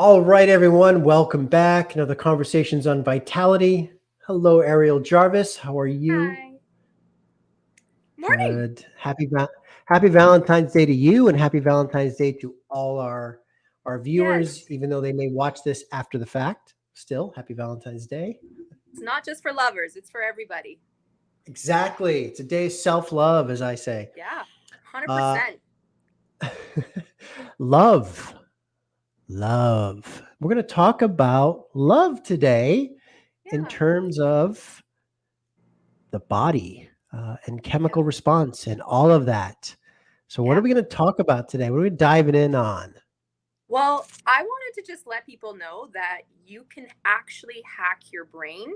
All right, everyone, welcome back. Another Conversations on Vitality. Hello, Ariel Jarvis. How are you? Hi. Morning. Good. Happy Valentine's Day to you, and happy Valentine's Day to all our viewers, Yes, even though they may watch this after the fact. Still, happy Valentine's Day. it's not just for lovers, it's for everybody. Exactly. It's a day of self-love, as I say. Yeah, Uh 100%. love. Love. We're going to talk about love today in Yeah, terms of the body and yeah, chemical response and all of that. So, what are yeah. we going to talk about today? What are we diving in on? Well, I wanted to just let people know that you can actually hack your brain.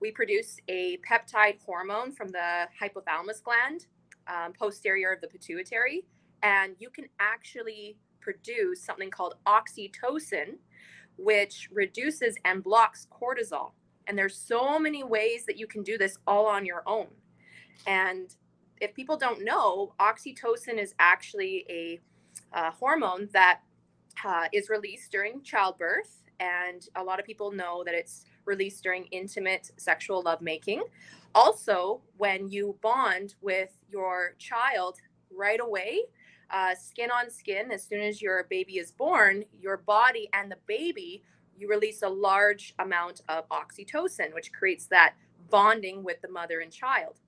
We produce a peptide hormone from the hypothalamus gland, posterior of the pituitary, and you can actually produce something called oxytocin, which reduces and blocks cortisol. And there's so many ways that you can do this all on your own. And if people don't know, oxytocin is actually a hormone that is released during childbirth. And a lot of people know that it's released during intimate sexual lovemaking. Also, when you bond with your child right away, skin on skin, as soon as your baby is born, your body and the baby, you release a large amount of oxytocin, which creates that bonding with the mother and child.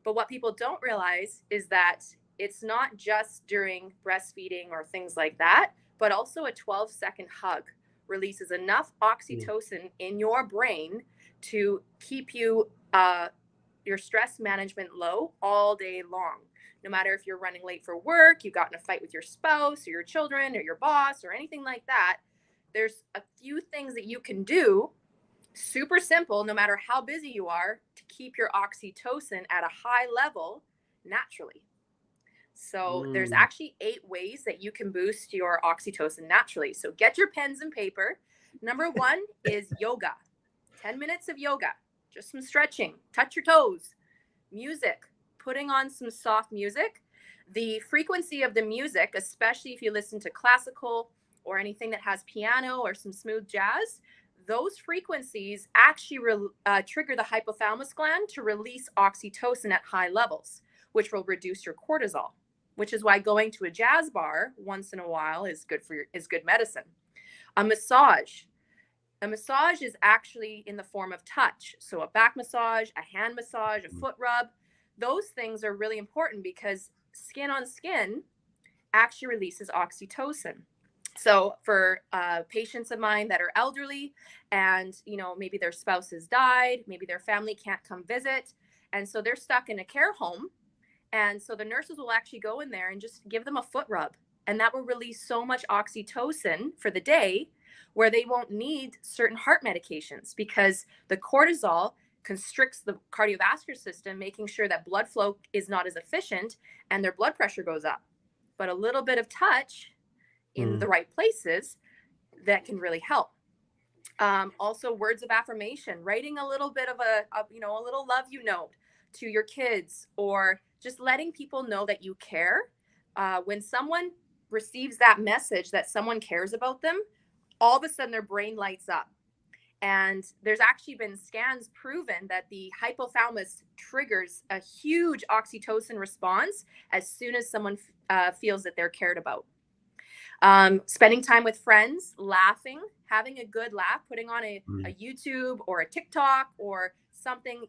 But what people don't realize is that it's not just during breastfeeding or things like that, but also a 12-second hug releases enough Mm. oxytocin in your brain to keep your stress management low all day long. No matter if you're running late for work, you got in a fight with your spouse or your children or your boss or anything like that, there's a few things that you can do, super simple, no matter how busy you are, to keep your oxytocin at a high level naturally. So there's Mm. actually 8 ways that you can boost your oxytocin naturally. So get your pens and paper. Number one is yoga. 10 minutes of yoga, just some stretching, touch your toes, music, putting on some soft music. The frequency of the music, especially if you listen to classical or anything that has piano or some smooth jazz, those frequencies actually trigger the hypothalamus gland to release oxytocin at high levels, which will reduce your cortisol. Which is why going to a jazz bar once in a while is good medicine. A massage, a massage is actually in the form of touch. So a back massage, a hand massage, a foot rub, those things are really important because skin on skin actually releases oxytocin. So for patients of mine that are elderly and maybe their spouse has died, maybe their family can't come visit, and so they're stuck in a care home, and so the nurses will actually go in there and just give them a foot rub. And that will release so much oxytocin for the day where they won't need certain heart medications because the cortisol constricts the cardiovascular system, making sure that blood flow is not as efficient and their blood pressure goes up. But a little bit of touch in Mm. the right places that can really help. Also, words of affirmation, writing a little bit of a little love to your kids, or just letting people know that you care. When someone receives that message that someone cares about them, all of a sudden their brain lights up. And there's actually been scans proven that the hypothalamus triggers a huge oxytocin response as soon as someone feels that they're cared about. Spending time with friends, laughing, having a good laugh, putting on a Mm. YouTube or a TikTok or something.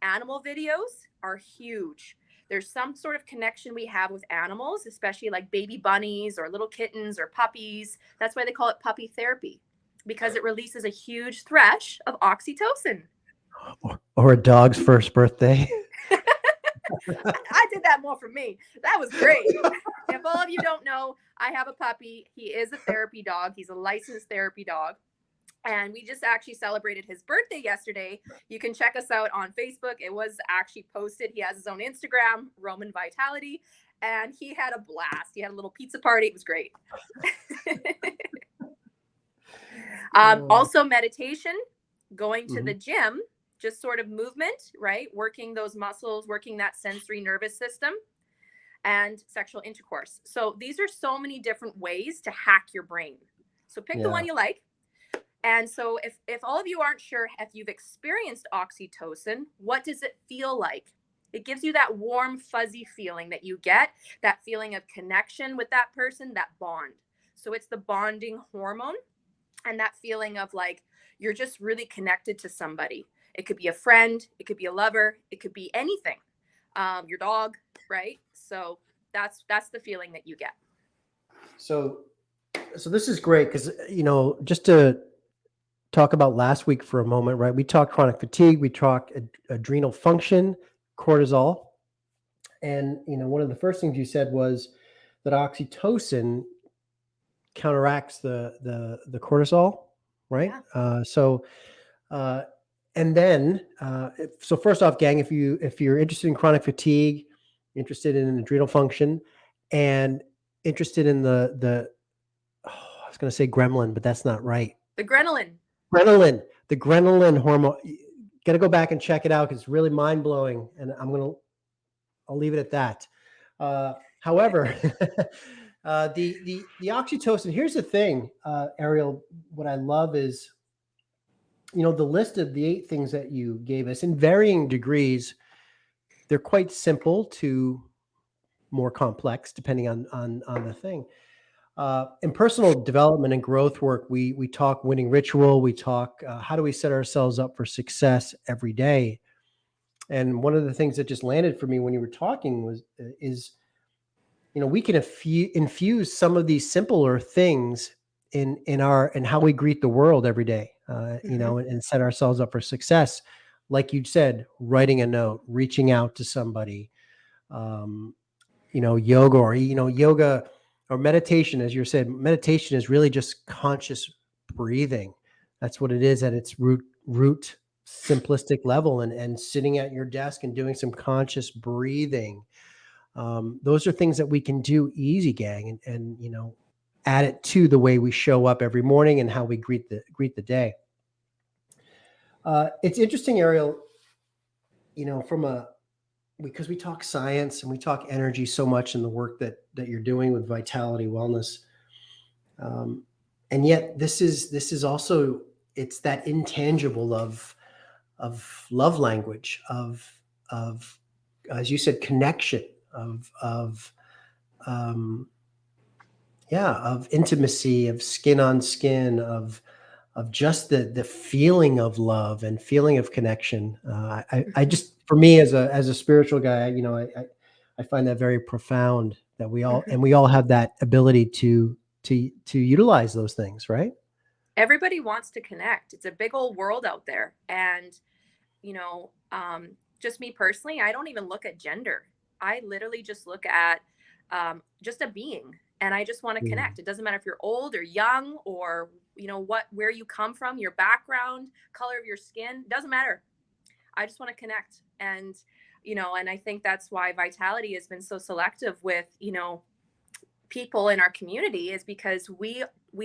Animal videos are huge. There's some sort of connection we have with animals, especially like baby bunnies or little kittens or puppies. That's why they call it puppy therapy, because it releases a huge thresh of oxytocin. Or a dog's first birthday. I did that more for me. That was great. If all of you don't know, I have a puppy. He is a therapy dog. He's a licensed therapy dog. And we just actually celebrated his birthday yesterday. You can check us out on Facebook. It was actually posted. He has his own Instagram, Roman Vitality, and he had a blast. He had a little pizza party. It was great. Oh. Also, meditation, going to the Mhm. gym, just sort of movement, right? Working those muscles, working that sensory nervous system, and sexual intercourse. So these are so many different ways to hack your brain. So pick the Yeah. one you like. And so if all of you aren't sure if you've experienced oxytocin, what does it feel like? It gives you that warm, fuzzy feeling that you get, that feeling of connection with that person, that bond. So it's the bonding hormone, and that feeling of like you're just really connected to somebody. It could be a friend, it could be a lover, it could be anything. Your dog, right? So that's the feeling that you get. So, so this is great because, just to talk about last week for a moment, right? We talked chronic fatigue, we talked adrenal function, cortisol. And, one of the first things you said was that oxytocin counteracts the cortisol, right? Yeah. Uh, and then, so first off, gang, if you're interested in chronic fatigue, interested in adrenal function, and interested in I was going to say gremlin, but that's not right. The ghrelin. The ghrelin hormone. You got to go back and check it out because it's really mind blowing, and I'll leave it at that. However, the oxytocin. Here's the thing, Ariel. What I love is, the list of the 8 things that you gave us in varying degrees. They're quite simple to more complex, depending on the thing. In personal development and growth work, we talk winning ritual. We talk how do we set ourselves up for success every day. And one of the things that just landed for me when you were talking is we can infuse some of these simpler things in how we greet the world every day, and set ourselves up for success. Like you said, writing a note, reaching out to somebody, um, yoga or meditation. As you said, meditation is really just conscious breathing. That's what it is at its root simplistic level, and sitting at your desk and doing some conscious breathing. Those are things that we can do easy, gang, and add it to the way we show up every morning and how we greet the day. It's interesting, Ariel, because we talk science and we talk energy so much in the work that you're doing with Vitality Wellness. And yet this is also, it's that intangible of love language, of as you said, connection, of of intimacy, of skin on skin, of just the feeling of love and feeling of connection. I just, for me as a spiritual guy, I find that very profound, that we all have that ability to utilize those things, right? Everybody wants to connect. It's a big old world out there. And, you know, just me personally, I don't even look at gender. I literally just look at just a being, and I just want to Mm. connect. It doesn't matter if you're old or young or, where you come from, your background, color of your skin, doesn't matter. I just want to connect. And, and I think that's why Vitality has been so selective with, people in our community, is because we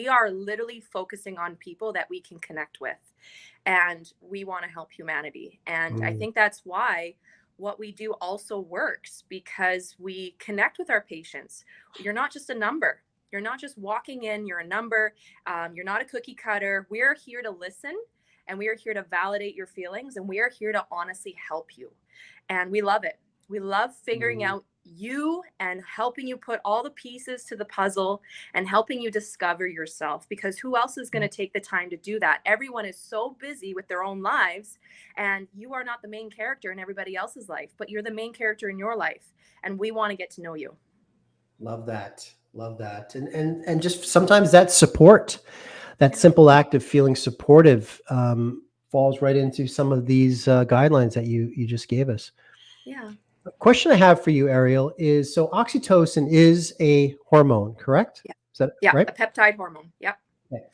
are literally focusing on people that we can connect with, and we want to help humanity. And I Mm. think that's why what we do also works, because we connect with our patients. You're not just a number. You're not just walking in, you're a number. You're not a cookie cutter. We're here to listen, and we are here to validate your feelings, and we are here to honestly help you. And we love it. We love figuring Mm. out you and helping you put all the pieces to the puzzle and helping you discover yourself, because who else is going to take the time to do that? Everyone is so busy with their own lives, and you are not the main character in everybody else's life, but you're the main character in your life, and we want to get to know you. Love that. Love that. And just sometimes that support, that Yeah. simple act of feeling supportive, falls right into some of these guidelines that you just gave us. Yeah. A question I have for you, Ariel, is so oxytocin is a hormone, correct? Yeah. Is that Yeah. right? A peptide hormone. Yep. Okay.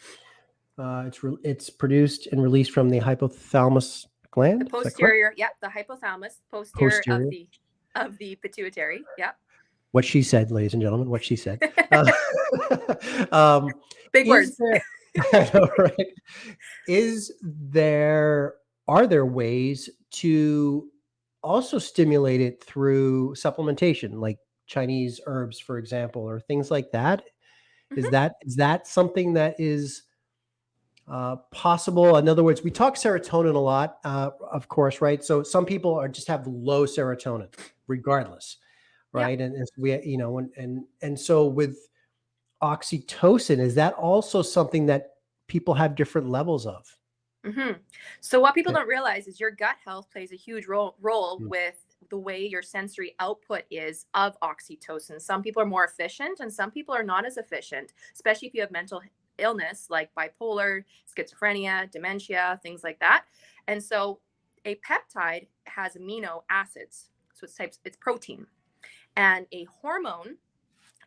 It's produced and released from the hypothalamus The gland. Is that correct? posterior. Yep. The hypothalamus, posterior of Posterior. the pituitary. Yep. What she said, ladies and gentlemen, what she said. Uh, um, Big is words. there, I know, right? Is there, are there ways to also stimulate it through supplementation, like Chinese herbs, for example, or things like that? Mhm. Is that something that is possible? In other words, we talk serotonin a lot, of course, right? So some people are just have low serotonin, regardless, Yep. right? And we, and so with oxytocin, is that also something that people have different levels of? hmm So what people Okay. don't realize is your gut health plays a huge role Mm. with the way your sensory output is of oxytocin. Some people are more efficient and some people are not as efficient, especially if you have mental illness like bipolar, schizophrenia, dementia, things like that. And so a peptide has amino acids. So it's protein. And a hormone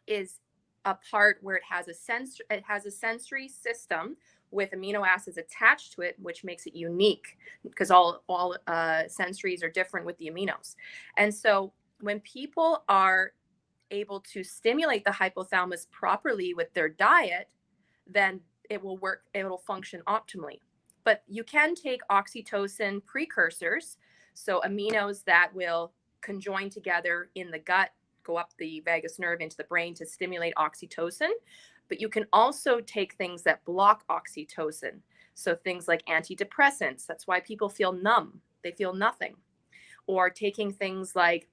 is a part where it has a sensory system with amino acids attached to it, which makes it unique because all sensories are different with the aminos. And so when people are able to stimulate the hypothalamus properly with their diet, then it will work, it will function optimally. But you can take oxytocin precursors, so aminos that will conjoin together in the gut, go up the vagus nerve into the brain to stimulate oxytocin. But you can also take things that block oxytocin. So things like antidepressants, that's why people feel numb, they feel nothing. Or taking things like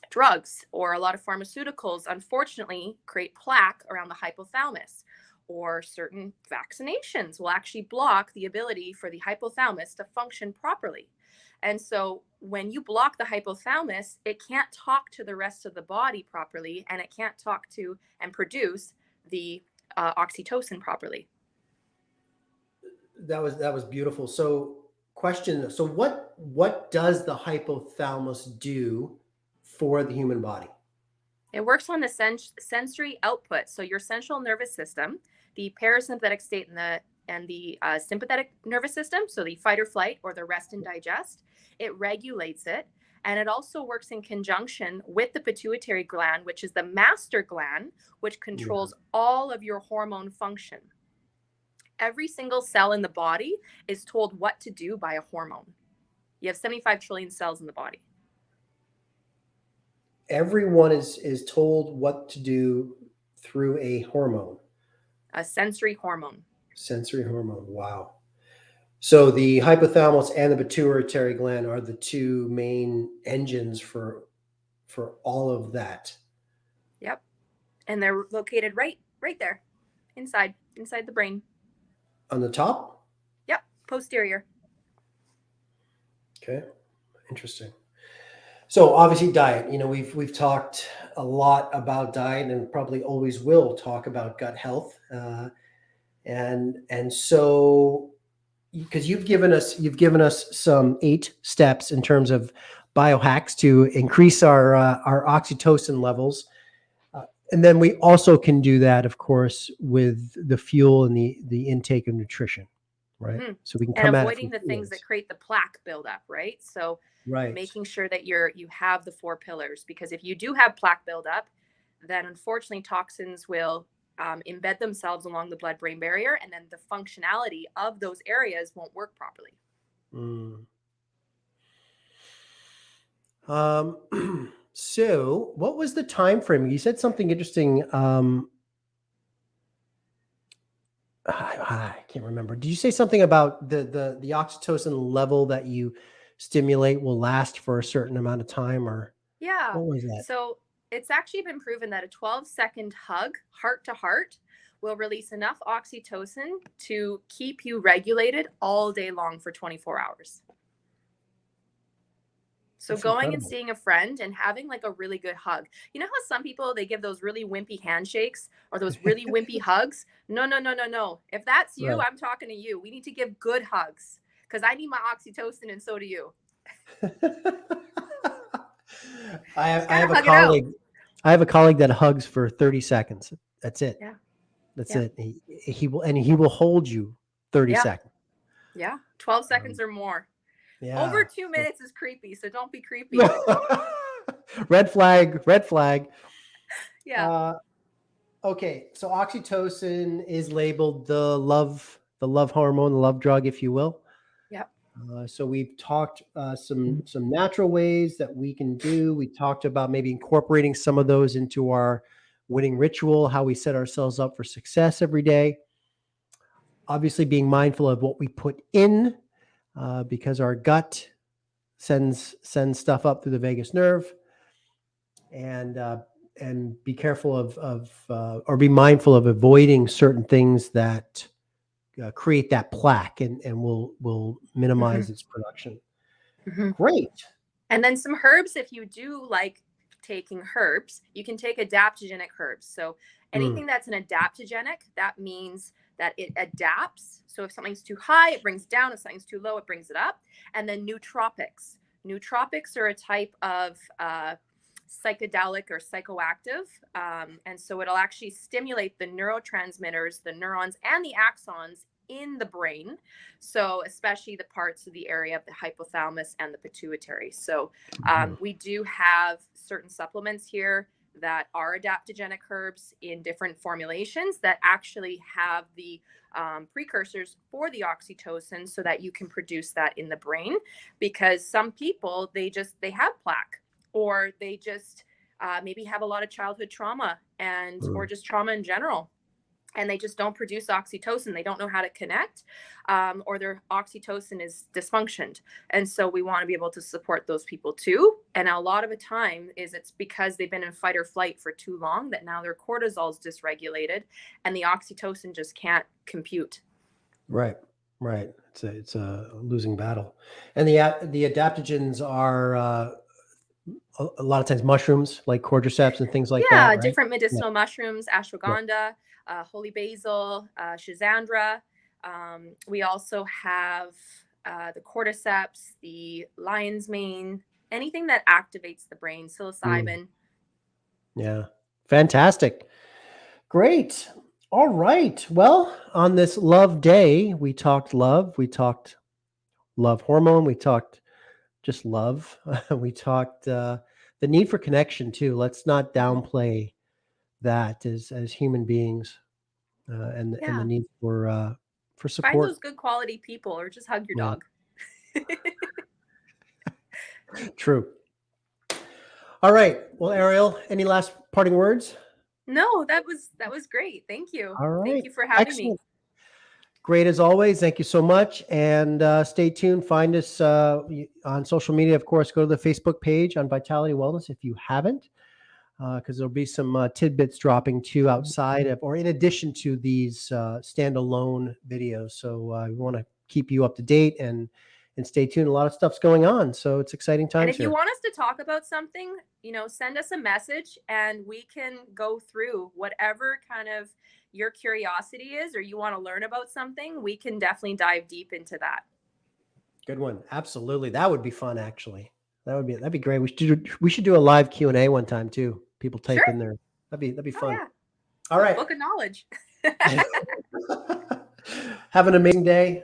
drugs or a lot of pharmaceuticals, unfortunately, create plaque around the hypothalamus. Or certain vaccinations will actually block the ability for the hypothalamus to function properly. And so when you block the hypothalamus, it can't talk to the rest of the body properly, and it can't talk to and produce the oxytocin properly. That was beautiful. So, question. So, what does the hypothalamus do for the human body? It works on the sensory output. So your central nervous system, the parasympathetic state, and the sympathetic nervous system, so the fight or flight or the rest and digest, it regulates it. And it also works in conjunction with the pituitary gland, which is the master gland, which Yeah. controls all of your hormone function. Every single cell in the body is told what to do by a hormone. You have 75 trillion cells in the body. Everyone is told what to do through a hormone, A sensory hormone. sensory hormone. Wow. So the hypothalamus and the pituitary gland are the two main engines for all of that. Yep. And they're located right there inside the brain. On the top? Yep, posterior. Okay. Interesting. So obviously diet, we've talked a lot about diet and probably always will talk about gut health. And so because you've given us some 8 steps in terms of biohacks to increase our oxytocin levels. And then we also can do that, of course, with the fuel and the intake of nutrition, right? hmm So we can And come at it avoiding from the two things ways. that create the plaque buildup, right? So Right. making sure that you have the 4 pillars, because if you do have plaque buildup, then unfortunately toxins will embed themselves along the blood-brain barrier, and then the functionality of those areas won't work properly. Mm. So what was the time frame? You said something interesting. I can't remember. Did you say something about the oxytocin level that you stimulate will last for a certain amount of time, or Yeah. what was that? So it's actually been proven that a 12-second hug, heart to heart, will release enough oxytocin to keep you regulated all day long for 24 hours. So That's going and incredible. seeing a friend and having like a really good hug. You know how some people they give those really wimpy handshakes or those really wimpy hugs? No, no, no, no, no. If that's you, Right. I'm talking to you. We need to give good hugs because I need my oxytocin and so do you. Just I gotta have a hug it out. colleague. I have a colleague that hugs for 30 seconds. That's it. Yeah. That's Yeah. it. He will hold you 30 Yeah. seconds. Yeah. 12 Um, seconds or more. Over yeah. 2 minutes is creepy, so don't be creepy. Red flag, red flag. Yeah. Uh, okay, so oxytocin is labeled the love hormone, the love drug, if you will. Yep. So we've talked some natural ways that we can do. We talked about maybe incorporating some of those into our winning ritual, how we set ourselves up for success every day. Obviously, being mindful of what we put in, because our gut sends stuff up through the vagus nerve, and be careful or be mindful of avoiding certain things that create that plaque and will minimize its production. Mhm. Great. And then some herbs, if you do like taking herbs, you can take adaptogenic herbs. So anything that's an adaptogenic, that means that it adapts. So if something's too high, it brings down. If something's too low, it brings it up. And then nootropics. Nootropics are a type of psychedelic or psychoactive. And so it'll actually stimulate the neurotransmitters, the neurons, and the axons in the brain. So especially the parts of the area of the hypothalamus and the pituitary. So we do have certain supplements here that are adaptogenic herbs in different formulations that actually have the precursors for the oxytocin so that you can produce that in the brain. Because some people, they have plaque, or they just maybe have a lot of childhood trauma or just trauma in general. And they just don't produce oxytocin. They don't know how to connect, or their oxytocin is dysfunctioned. And so we want to be able to support those people too. And a lot of the time it's because they've been in fight or flight for too long that now their cortisol is dysregulated and the oxytocin just can't compute. Right. It's a losing battle. And the adaptogens are a lot of times mushrooms like cordyceps and things like that, right? Different medicinal mushrooms, ashwagandha, holy basil, schizandra. We also have the cordyceps, the lion's mane, anything that activates the brain, psilocybin. Yeah. Fantastic. Great. All right. Well, on this love day, we talked love. We talked love hormone. We talked just love. We talked the need for connection too. Let's not downplay that as human beings, and the need for support. Find those good quality people, or just hug your dog. True. All right. Well, Ariel, any last parting words? No, that was great. Thank you. All right. Thank you for having me. Great as always. Thank you so much. And stay tuned. Find us on social media. Of course, go to the Facebook page on Vitality Wellness if you haven't, because there'll be some tidbits dropping too outside of or in addition to these standalone videos. So we want to keep you up to date and stay tuned. A lot of stuff's going on. So it's exciting times. And if you here. want us to talk about something, send us a message and we can go through whatever kind of your curiosity is, or you want to learn about something. We can definitely dive deep into that. Good one. Absolutely. That would be fun. Actually, that'd be great. We should do a live Q&A one time too. People type in there. That'd be fun. Yeah. All right. Book of knowledge. Have an amazing day.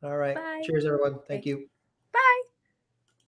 All right. Bye. Cheers, everyone. Thank you.